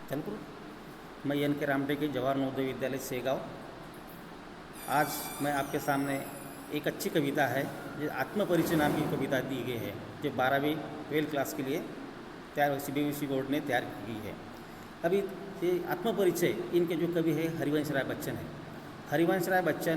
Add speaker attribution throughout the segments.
Speaker 1: चलपुर। मैं एन के रामडे के जवाहर नवोदय विद्यालय सेगांव। आज मैं आपके सामने एक अच्छी कविता है जो आत्मपरिचय नाम की कविता दी गई है, जो 12वीं 12th क्लास के लिए तैयार CBSE बोर्ड ने तैयार की है। अभी ये आत्मपरिचय इनके जो कवि है हरिवंश राय बच्चन है। हरिवंश राय बच्चन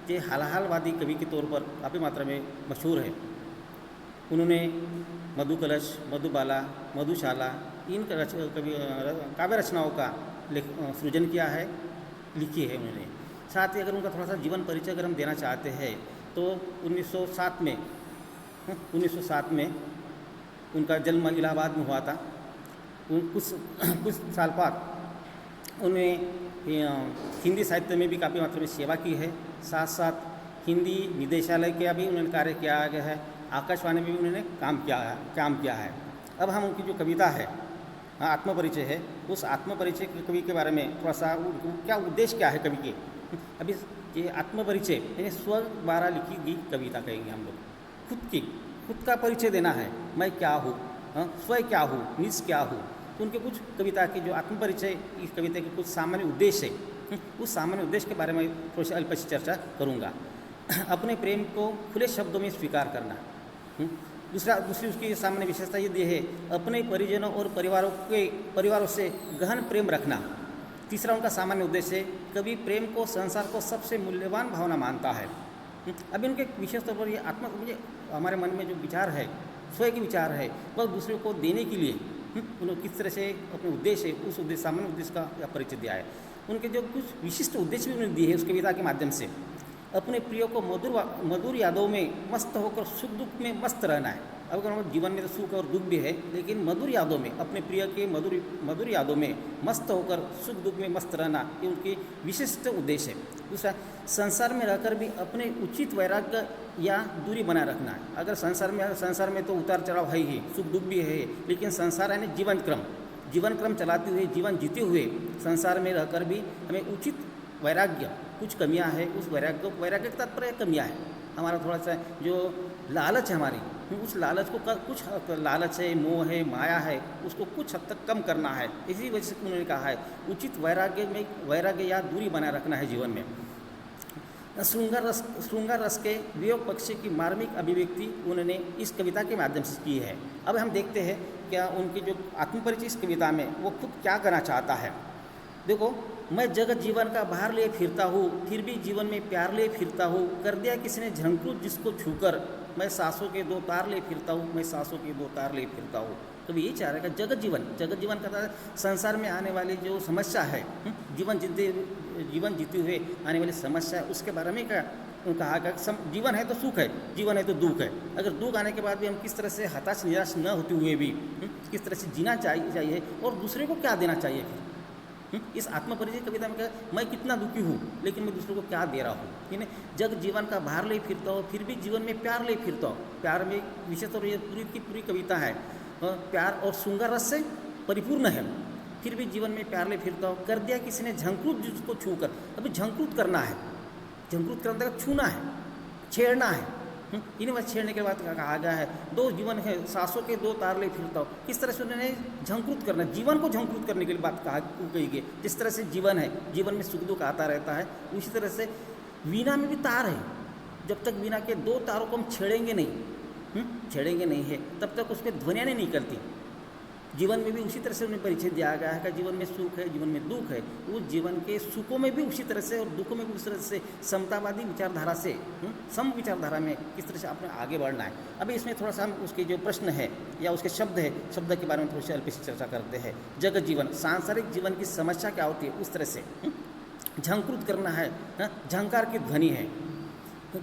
Speaker 1: ये हालाहालवादी कवि के तौर पर काफ़ी मात्रा में मशहूर है। उन्होंने मधुकलश, मधुबाला, मधुशाला इन काव्य रचनाओं का सृजन किया है, लिखी है उन्होंने। साथ ही अगर उनका थोड़ा सा जीवन परिचय अगर हम देना चाहते हैं तो 1907 में उनका जन्म इलाहाबाद में हुआ था। कुछ साल बाद उन्हें हिंदी साहित्य में भी काफ़ी मात्रा में सेवा की है। साथ साथ हिंदी निदेशालय का भी उन्होंने कार्य किया गया है। आकाशवाणी में भी उन्होंने काम किया है। अब हम उनकी जो कविता है आत्मपरिचय है, उस आत्मपरिचय के कवि के बारे में थोड़ा सा क्या उद्देश्य क्या है कवि के। अभी ये आत्मपरिचय यानी स्व द्वारा लिखी गई कविता कहेंगे हम लोग। खुद का परिचय देना है, मैं क्या हूँ, स्वयं क्या हूँ, निज क्या हूँ। तो उनके कुछ कविता के जो आत्मपरिचय इस कविता के कुछ सामान्य उद्देश्य है, उस सामान्य उद्देश्य के बारे में थोड़ी सी अल्प सी चर्चा करूँगा। अपने प्रेम को खुले शब्दों में स्वीकार करना। दूसरी उसकी सामान्य विशेषता ये दी है, अपने परिजनों और परिवारों से गहन प्रेम रखना। तीसरा उनका सामान्य उद्देश्य है, कवि प्रेम को संसार को सबसे मूल्यवान भावना मानता है। अभी उनके विशेष तौर पर ये मुझे हमारे मन में जो विचार है, स्वयं के विचार है, वह दूसरे को देने के लिए उन्होंने किस तरह से अपने उद्देश्य है, उस उद्देश्य सामान्य उद्देश्य का परिचय दिया है। उनके जो कुछ विशिष्ट उद्देश्य भी उन्होंने दिए हैं उस कविता के माध्यम से। अपने प्रिय को मधुर यादों में मस्त होकर सुख दुख में मस्त रहना है। अब अगर जीवन में तो सुख और दुख भी है, लेकिन मधुर यादों में, अपने प्रिय के मधुर यादों में मस्त होकर सुख दुख में मस्त रहना, ये उनकी विशिष्ट उद्देश्य है। दूसरा, संसार में रहकर भी अपने उचित वैराग्य या दूरी बनाए रखना है। अगर संसार में तो उतार चढ़ाव है ही, सुख दुख भी है, लेकिन संसार यानी जीवन क्रम चलाते हुए, जीवन जीते हुए संसार में रहकर भी हमें उचित वैराग्य, कुछ कमियां हैं, उस वैराग्य के तात्पर्य कमियां हैं। हमारा थोड़ा सा जो लालच है हमारी, उस लालच को कुछ लालच है, मोह है, माया है, उसको कुछ हद तक कम करना है। इसी वजह से उन्होंने कहा है उचित वैराग्य या दूरी बनाए रखना है जीवन में। श्रृंगार रस के वियोग पक्ष की मार्मिक अभिव्यक्ति उन्होंने इस कविता के माध्यम से की है। अब हम देखते हैं क्या उनकी जो आत्मपरिचय इस कविता में वो खुद क्या करना चाहता है। देखो, मैं जगत जीवन का भार लिए फिरता हूँ, फिर भी जीवन में प्यार लिए फिरता हूँ। कर दिया किसी ने झंकृत जिसको छूकर, मैं सांसों के दो तार ले फिरता हूँ, मैं सांसों के दो तार ले फिरता हूँ। तो यही चाह रहा है कि जगत जीवन का संसार में आने वाली जो समस्या है, जीवन जीते हुए आने वाली समस्या है, उसके बारे में क्या कहा कि जीवन है तो सुख है, जीवन है तो दुख है। अगर दुख आने के बाद भी हम किस तरह से हताश निराश न होते हुए भी किस तरह से जीना चाहिए और दूसरे को क्या देना चाहिए। फिर इस आत्मपरिचय कविता में क्या, मैं कितना दुखी हूँ लेकिन मैं दूसरों को क्या दे रहा हूँ। यानी जग जीवन का भार ले फिरता हूँ, फिर भी जीवन में प्यार ले फिरता हूँ। प्यार में विशेष तौर ये पूरी कविता है प्यार और श्रृंगार रस से परिपूर्ण है। फिर भी जीवन में प्यार ले फिरता हूँ। कर दिया किसी ने झंकृत जिसको छूकर, अभी झंकृत करना है, झंकृत करने का छूना है, छेड़ना है। इन्हीं बात छेड़ने के बाद कहा गया है दो जीवन है, सांसों के दो तार ले फिरता हूँ। किस तरह से उन्होंने झंकृत करना, जीवन को झंकृत करने के लिए बात कही गई। जिस तरह से जीवन है, जीवन में सुख दुख आता रहता है, उसी तरह से वीणा में भी तार है। जब तक वीणा के दो तारों को हम छेड़ेंगे नहीं है, तब तक उसमें ध्वनियाँ नहीं निकलती। जीवन में भी उसी तरह से उन्हें परिचय दिया गया है कि जीवन में सुख है, जीवन में दुख है। उस जीवन के सुखों में भी उसी तरह से और दुखों में भी उस तरह से समतावादी विचारधारा से, सम विचारधारा में किस तरह से आपने आगे बढ़ना है। अभी इसमें थोड़ा सा हम उसके जो प्रश्न है या उसके शब्द के बारे में थोड़ी सी अल्प सी चर्चा करते हैं। जगत जीवन, सांसारिक जीवन की समस्या क्या होती है, उस तरह से झंकृत करना है, झंकार की ध्वनि है।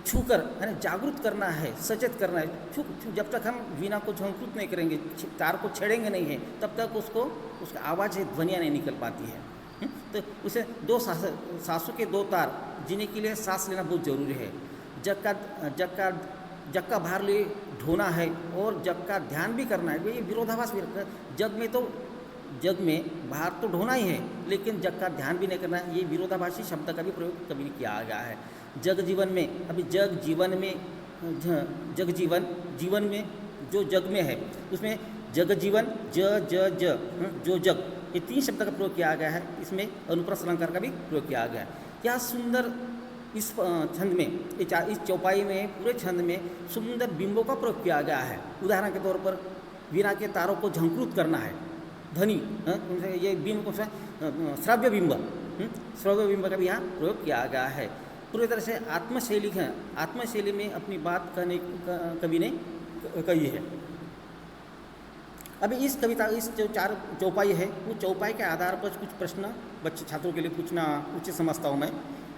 Speaker 1: छूकर यानी जागरूक करना है, सचेत करना है। जब तक हम वीणा को झंकृत नहीं करेंगे, तार को छेड़ेंगे नहीं है, तब तक उसका आवाज़ है, ध्वनियाँ नहीं निकल पाती है। तो उसे दो सांसों के दो तार, जीने के लिए सांस लेना बहुत ज़रूरी है। जग का भार लिए ढोना है और जग का ध्यान भी करना है। ये विरोधाभास भी, जग में भार तो ढोना ही है, लेकिन जग का ध्यान भी नहीं करना है। ये विरोधाभासी शब्द का भी प्रयोग कभी किया गया है। जग जीवन में, अभी जीवन में जो जग में है उसमें जग जीवन, जो जग ये 3 शब्द का प्रयोग किया गया है। इसमें अनुप्रास अलंकार का भी प्रयोग किया गया है। क्या सुंदर इस छंद में, इस चौपाई में, पूरे छंद में सुंदर बिंबों का प्रयोग किया गया है। उदाहरण के तौर पर वीणा के तारों को झंकृत करना है, ध्वनि, ये बिंब को श्राव्य बिंब, श्रव्य बिंब का भी यहाँ प्रयोग किया गया है। पूरी तरह से आत्मशैली है, आत्मशैली में अपनी बात कहने कवि ने कही है। अभी इस कविता, इस जो 4 चौपाई है, वो चौपाई के आधार पर कुछ प्रश्न बच्चे छात्रों के लिए पूछना उचित समझता हूँ मैं।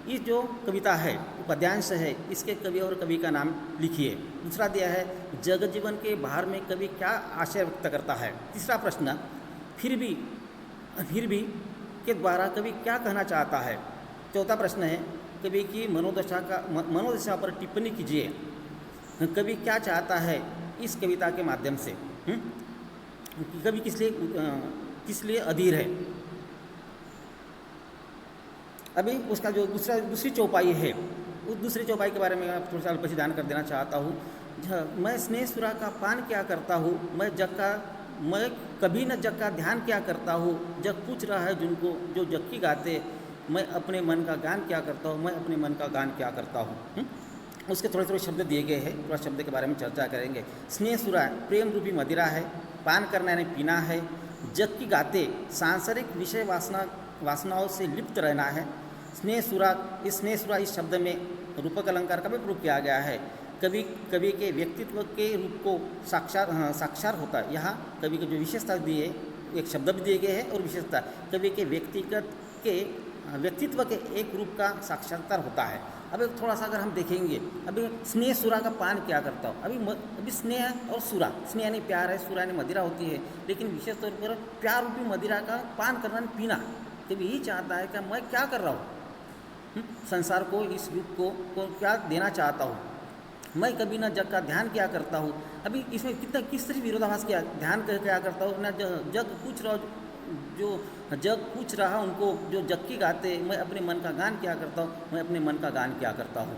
Speaker 1: ये जो कविता है, पद्यांश है, इसके कवि और कवि का नाम लिखिए। दूसरा दिया है जग जीवन के बाहर में कवि क्या आशय व्यक्त करता है। तीसरा प्रश्न फिर भी के द्वारा कवि क्या कहना चाहता है। चौथा प्रश्न है कवि की मनोदशा पर टिप्पणी कीजिए। कवि क्या चाहता है इस कविता के माध्यम से, कवि किस लिए अधीर है। अभी उसका जो दूसरी चौपाई है, उस दूसरी चौपाई के बारे में आप थोड़ा सा अल्पविधान कर देना चाहता हूँ। मैं स्नेह सुरा का पान क्या करता हूँ, मैं कभी न जग का ध्यान क्या करता हूँ। जग पूछ रहा है जिनको जो जग की गाते, मैं अपने मन का गान क्या करता हूँ, मैं अपने मन का गान क्या करता हूँ। उसके थोड़े थोड़े शब्द दिए गए हैं, थोड़ा शब्द के बारे में चर्चा करेंगे। स्नेह सुरा प्रेम रूपी मदिरा है, पान करना यानी पीना है। जग की गाते सांसारिक विषय वासनाओं से लिप्त रहना है। स्नेह सुरा इस शब्द में रूपक अलंकार का भी प्रयोग किया गया है। कवि के व्यक्तित्व के रूप को साक्षार होता है। यहाँ कवि को जो विशेषता दी है, एक शब्द भी दिए गए हैं और विशेषता कवि के व्यक्तित्व के एक रूप का साक्षात्कार होता है। अभी थोड़ा सा अगर हम देखेंगे, अभी स्नेह सुरा का पान क्या करता हूँ। अभी स्नेह और सुरा, स्नेह यानी प्यार है, सुरा यानी मदिरा होती है, लेकिन विशेष तौर पर प्यार रूपी मदिरा का पान करना पीना कभी यही चाहता है कि मैं क्या कर रहा हूँ, संसार को, इस रूप को क्या देना चाहता हूँ। मैं कभी ना जग का ध्यान क्या करता हूँ। अभी इसमें किस तरह विरोधाभास किया, ध्यान क्या करता हूँ ना, जग पूछ रहा उनको जो जग की गाते, मैं अपने मन का गान क्या करता हूँ, मैं अपने मन का गान क्या करता हूँ।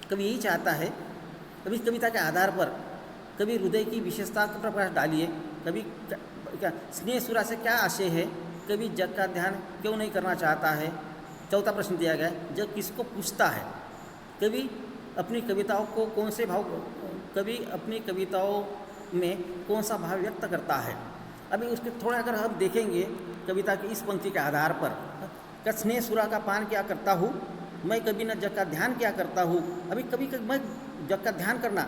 Speaker 1: कभी यही चाहता है। कभी कविता के आधार पर कभी हृदय की विशेषता का प्रकाश डालिए। कभी क्या स्नेह सुरा से क्या आशय है, कभी जग का ध्यान क्यों नहीं करना चाहता है। चौथा प्रश्न दिया गया है जग किसको पूछता है। कभी अपनी कविताओं को कौन से भाव, कभी अपनी कविताओं में कौन सा भाव व्यक्त करता है। अभी उसके थोड़ा अगर हम देखेंगे कविता की इस पंक्ति के आधार पर, स्नेह सुरा का पान क्या करता हूँ, मैं कभी न जग का ध्यान क्या करता हूँ। अभी कभी मैं जग का ध्यान करना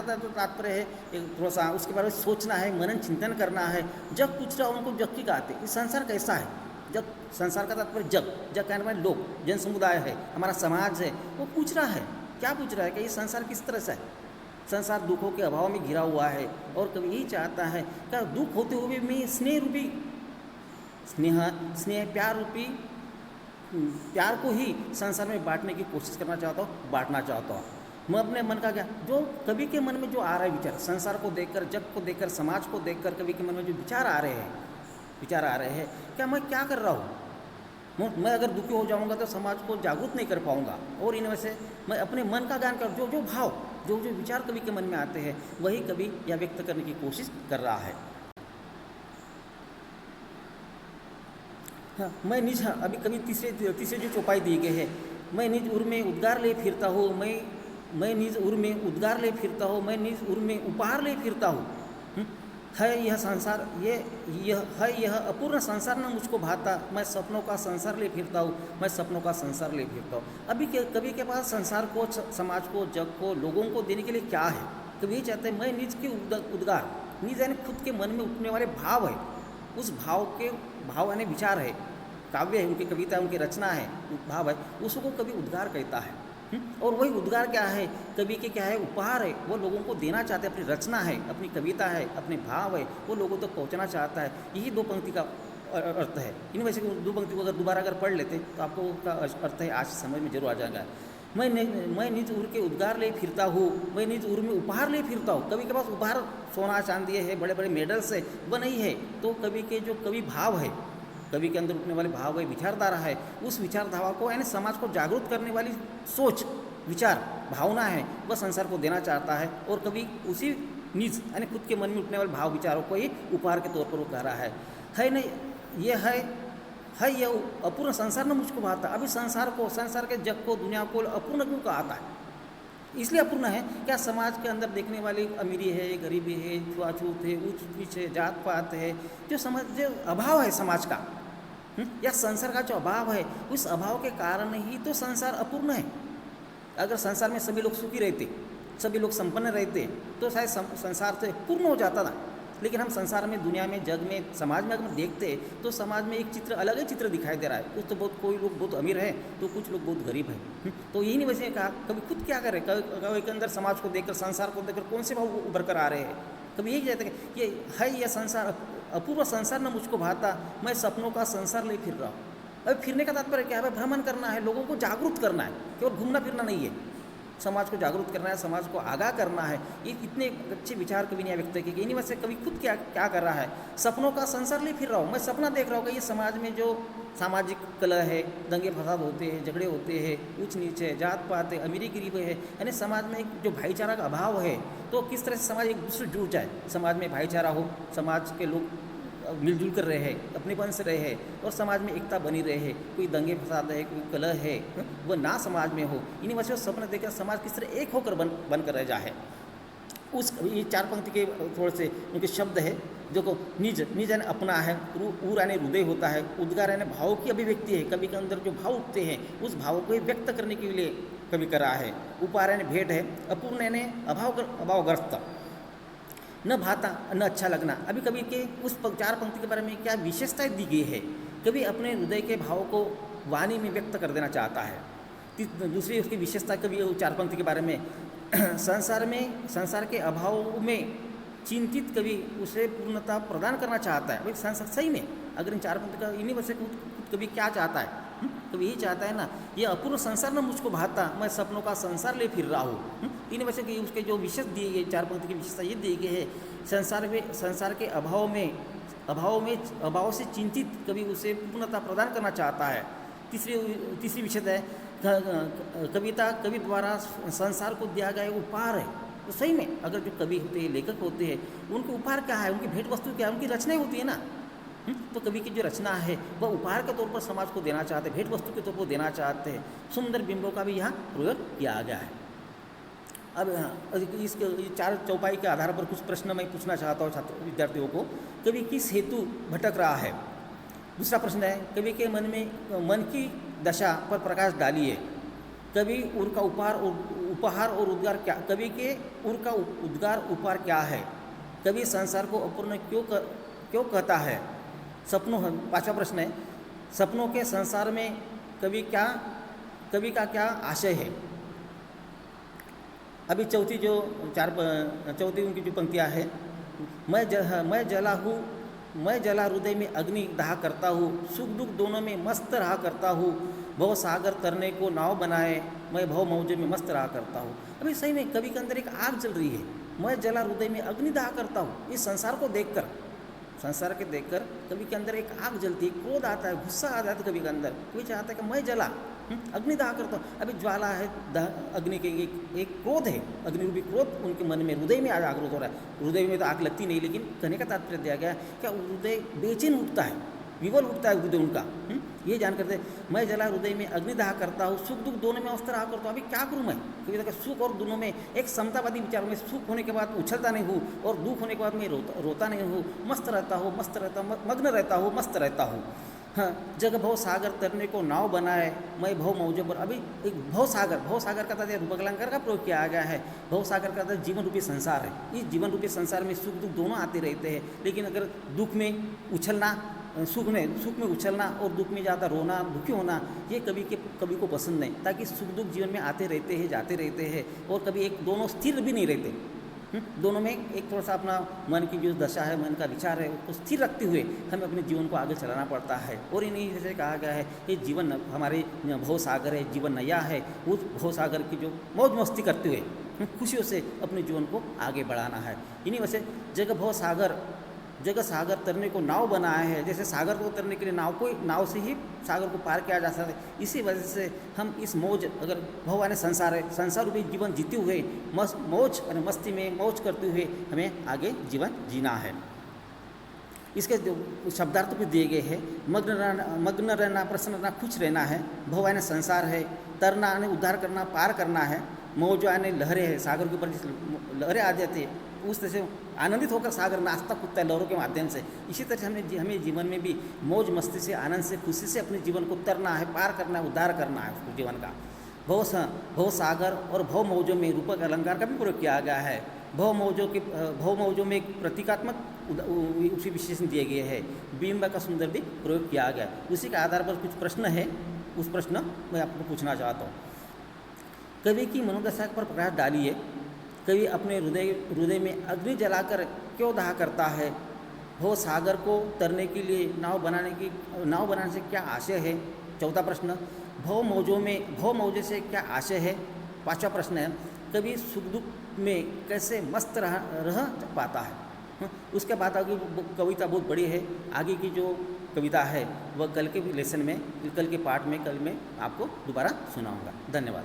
Speaker 1: था तो तात्पर्य है एक थोड़ा सा उसके बारे में सोचना है, मनन चिंतन करना है। जग पूछ रहा उनको जग की गाते, इस संसार कैसा है। जग, संसार का तात्पर्य जग कहने वाले लोग, जन समुदाय है, हमारा समाज है, वो पूछ रहा है, क्या पूछ रहा है कि ये संसार किस तरह से है। संसार दुखों के अभाव में घिरा हुआ है और कभी यही चाहता है क्या दुख होते हुए मैं स्नेह रूपी प्यार रूपी प्यार को ही संसार में बांटने की कोशिश करना चाहता हूँ, बांटना चाहता हूँ। मैं अपने मन का क्या, जो कवि के मन में जो आ रहा है विचार, संसार को देखकर, जग को देखकर, समाज को देखकर कवि के मन में जो विचार आ रहे हैं, क्या मैं क्या कर रहा हूँ। मैं अगर दुखी हो जाऊंगा तो समाज को जागरूक नहीं कर पाऊंगा। और इनमें से मैं अपने मन का ज्ञान कर, जो भाव, जो विचार कवि के मन में आते हैं, वही कवि यह व्यक्त करने की कोशिश कर रहा है। हाँ, मैं निज, अभी कभी तीसरे जो चौपाई दी गई है, मैं निज उर में उद्गार ले फिरता हूँ, मैं निज उर में उद्गार ले फिरता हूँ, मैं निज उर में उपहार ले फिरता हूँ। है यह संसार, यह अपूर्ण संसार न मुझको भाता, मैं सपनों का संसार ले फिरता हूँ, मैं सपनों का संसार ले फिरता हूँ। अभी कवि के पास संसार को, समाज को, जग को, लोगों को देने के लिए क्या है। कवि ये चाहते हैं मैं निज के उद्गार, निज यानी खुद के मन में उठने वाले भाव है, उस भाव यानी विचार है, काव्य है, उनकी कविता, उनकी रचना है, भाव है, उसको कवि उद्गार कहता है। और वही उद्गार क्या है, कवि के क्या है, उपहार है, वो लोगों को देना चाहते हैं, अपनी रचना है, अपनी कविता है, अपने भाव है, वो लोगों तक पहुंचाना चाहता है। यही 2 पंक्ति का अर्थ है। इनमें से 2 पंक्ति को अगर दोबारा अगर पढ़ लेते तो आपको उसका अर्थ है आज समझ में जरूर आ जाएगा। मैं निज उर के उद्गार ले फिरता हूँ, मैं निज उर में उपहार ले फिरता हूँ। कवि के पास उपहार सोना चांदी है, बड़े बड़े मेडल्स है, वह नहीं है। तो कवि के जो कवि भाव है, कवि के अंदर उठने वाले भाव है, विचारधारा है, उस विचारधारा को यानी समाज को जागरूक करने वाली सोच, विचार, भावना है, वह संसार को देना चाहता है। और कवि उसी निज यानी खुद के मन में उठने वाले भाव विचारों को ही उपहार के तौर पर वो कह रहा है नहीं ये है ये अपूर्ण संसार न मुझको भाता। अभी संसार के जग को, दुनिया को अपूर्ण क्यों कहा है? इसलिए अपूर्ण है क्या समाज के अंदर देखने वाली अमीरी है, गरीबी है, छुआछूत है, ऊंच नीच है, जात पात है, जो अभाव है समाज का, या संसार का जो अभाव है, उस अभाव के कारण ही तो संसार अपूर्ण है। अगर संसार में सभी लोग सुखी रहते, सभी लोग संपन्न रहते, तो शायद संसार तो पूर्ण हो जाता था। लेकिन हम संसार में, दुनिया में, जग में, समाज में अगर देखते तो समाज में एक चित्र, अलग ही चित्र दिखाई दे रहा है। कुछ तो कोई लोग बहुत अमीर है, तो कुछ लोग बहुत गरीब है। तो यही नहीं वजह कहा कभी खुद क्या करें, कभी के अंदर समाज को देखकर, संसार को देखकर कौन से भाव उभर कर आ रहे हैं। कभी यही कहते हैं कि ये है, यह संसार अपूर्व संसार न मुझको भाता, मैं सपनों का संसार ले फिर रहा हूँ। अभी फिरने का तात्पर्य क्या है? भ्रमण करना है, लोगों को जागरूक करना है, केवल घूमना फिरना नहीं है। समाज को जागरूक करना है, समाज को आगाह करना है। ये इतने अच्छे विचार कभी नहीं व्यक्त किए कि इन्हीं में से कभी खुद क्या कर रहा है, सपनों का संसार ले फिर रहा हूँ। मैं सपना देख रहा हूँ कि ये समाज में जो सामाजिक कलह है, दंगे फसाद होते हैं, झगड़े होते हैं, ऊंच नीच है, जात पात है, अमीरी गरीब है, यानी समाज में एक जो भाईचारा का अभाव है, तो किस तरह से समाज एक दूसरे जुड़ जाए, समाज में भाईचारा हो, समाज के लोग मिलजुल कर रहे हैं, अपनेपन से रहे हैं, और समाज में एकता बनी रहे है। कोई दंगे फसाद है, कोई कलह है, वह ना समाज में हो। इन्हीं वजह से सपना देखकर समाज किस तरह एक होकर बनकर रह जाए। उस ये 4 पंक्ति के थोड़े से उनके शब्द है। देखो, निज यानी अपना है, ऊर यानी हृदय होता है, उद्गार यानी भाव की अभिव्यक्ति है। कवि के अंदर जो भाव उठते हैं, उस भाव को व्यक्त करने के लिए कवि करा है। उपार यानी भेंट है, अपूर्ण यानी अभावग्रस्त, न भाता न अच्छा लगना। अभी कवि के उस 4 पंक्ति के बारे में क्या विशेषताएं दी गई है, कवि अपने हृदय के भाव को वाणी में व्यक्त कर देना चाहता है। दूसरी उसकी विशेषता कवि 4 पंक्ति के बारे में, संसार के अभाव में चिंतित कवि उसे पूर्णता प्रदान करना चाहता है। भाई संसार सही में, अगर इन 4 पंक्ति का इन्हीं वजह से कवि क्या चाहता है, कभी यही चाहता है ना, ये अपूर्ण संसार न मुझको भाता, मैं सपनों का संसार ले फिर रहा हूँ। इन वजह से उसके जो विशेष दिए गए 4 पंक्ति की विशेषता ये दी गई है, संसार के अभाव से चिंतित कभी उसे पूर्णता प्रदान करना चाहता है। तीसरी विशेषता है, कवि द्वारा संसार को दिया गया उपहार है। तो सही में अगर जो कवि होते हैं, लेखक होते हैं, उनके उपहार क्या है, उनकी भेंट वस्तु क्या है, उनकी रचनाएं होती है ना। तो कवि की जो रचना है वह उपहार के तौर पर समाज को देना चाहते हैं, भेंट वस्तु के तौर पर देना चाहते हैं। सुंदर बिंबों का भी यहाँ प्रयोग किया गया है। अब इसके 4 चौपाई के आधार पर कुछ प्रश्न मैं पूछना चाहता हूँ विद्यार्थियों को। कवि किस हेतु भटक रहा है? दूसरा प्रश्न है, कवि के मन की दशा पर प्रकाश डालिए। कवि उर का उपहार और उद्गार क्या, कवि के उर का उद्गार उपहार क्या है? कवि संसार को अपूर्ण क्यों कहता है? सपनों, 5वां प्रश्न है, सपनों के संसार में कवि का क्या आशय है? अभी चौथी उनकी जो पंक्तियाँ है, मैं जला हृदय में अग्नि दाह करता हूँ, सुख दुख दोनों में मस्त रहा करता हूँ, भव सागर तरने को नाव बनाए, मैं भव मौजे में मस्त रहा करता हूँ। अभी सही में कवि के अंदर एक आग जल रही है, मैं जला हृदय में अग्नि दाह करता हूँ। इस संसार को देखकर कवि के अंदर एक आग जलती है, क्रोध आता है, गुस्सा आ जाता है कवि के अंदर। कवि चाहता है कि मैं जला, अग्निदाह करता हूँ। अभी ज्वाला है, अग्नि के एक क्रोध है, अग्निरूपी क्रोध उनके मन में, हृदय में जागृत हो रहा है। हृदय में तो आग लगती नहीं, लेकिन कहने का तात्पर्य दिया गया क्या हृदय बेचैन उठता है, विवल उठता है हृदय उनका। ये जानकर दे, मैं जला हृदय में अग्निदाह करता हूँ, सुख दुख दोनों में अवस्था रहा करता हूँ। अभी क्या करूँ मैं? क्योंकि सुख और दोनों में एक समतावादी विचार में, सुख होने के बाद उछलता नहीं हूँ और दुख होने के बाद मैं रोता नहीं हूँ, मस्त रहता हूँ, मग्न रहता हूँ, मस्त रहता हूँ। हाँ, जग भव सागर तरने को नाव बनाए, मैं भव मौजे पर। अभी एक भव सागर का तात्पर्य रूपकलंकार का प्रयोग किया गया है। भव सागर का तात्पर्य जीवन रूपी संसार है। इस जीवन रूपी संसार में सुख दुख दोनों आते रहते हैं, लेकिन अगर दुख में उछलना, सुख में उछलना और दुख में ज़्यादा रोना, दुखी होना, ये कवि को पसंद नहीं। ताकि सुख दुख जीवन में आते रहते हैं, जाते रहते हैं, और कभी एक दोनों स्थिर भी नहीं रहते। दोनों में एक थोड़ा सा अपना मन की जो दशा है, मन का विचार है, उसको स्थिर रखते हुए हमें अपने जीवन को आगे चलाना पड़ता है। और इन्हीं जैसे कहा गया है कि जीवन हमारे भव सागर है, जीवन नया है, उस भव सागर की जो मौज मस्ती करते हुए खुशियों से अपने जीवन को आगे बढ़ाना है। इन्हीं वजह से जगह सागर तरने को नाव बनाया है। जैसे सागर को तरने के लिए नाव से ही सागर को पार किया जा सकता है। इसी वजह से हम इस मौज, अगर भव यानी संसार है, संसार रूपी जीवन जीते हुए मौज और मस्ती में मौज करते हुए हमें आगे जीवन जीना है। इसके जो शब्दार्थ भी दिए गए हैं, मग्न रहना, प्रसन्न रहना, खुश रहना है। भव यानी संसार है, तरना यानी उद्धार करना, पार करना है। मौज यानी लहरें है, सागर के ऊपर जिस लहरें आ जाती है उस तरह से आनंदित होकर सागर नाचता कूदता है लहरों के माध्यम से। इसी तरह से हमें जीवन में भी मौज मस्ती से, आनंद से, खुशी से अपने जीवन को तरना है, पार करना है, उद्धार करना है उसको जीवन का। भव सागर और भव मौजों में रूपक अलंकार का भी प्रयोग किया गया है। भव मौजों में एक प्रतीकात्मक उसी विशेषण दिए गए हैं। बिंब का सुंदर भी प्रयोग किया गया है। उसी के आधार पर कुछ प्रश्न है, उस प्रश्न मैं आपको पूछना चाहता हूँ। कवि की मनोदशा पर प्रकाश डालिए। कवि अपने हृदय में अग्नि जलाकर क्यों दाह करता है? भव सागर को तरने के लिए नाव बनाने से क्या आशय है? चौथा प्रश्न, भव मौजे से क्या आशय है? पांचवा प्रश्न है, कवि सुख दुख में कैसे मस्त रह पाता है? उसके बाद आगे कविता बहुत बड़ी है। आगे की जो कविता है वह कल के लेसन में, कल के पाठ में, कल मैं आपको दोबारा सुनाऊंगा। धन्यवाद।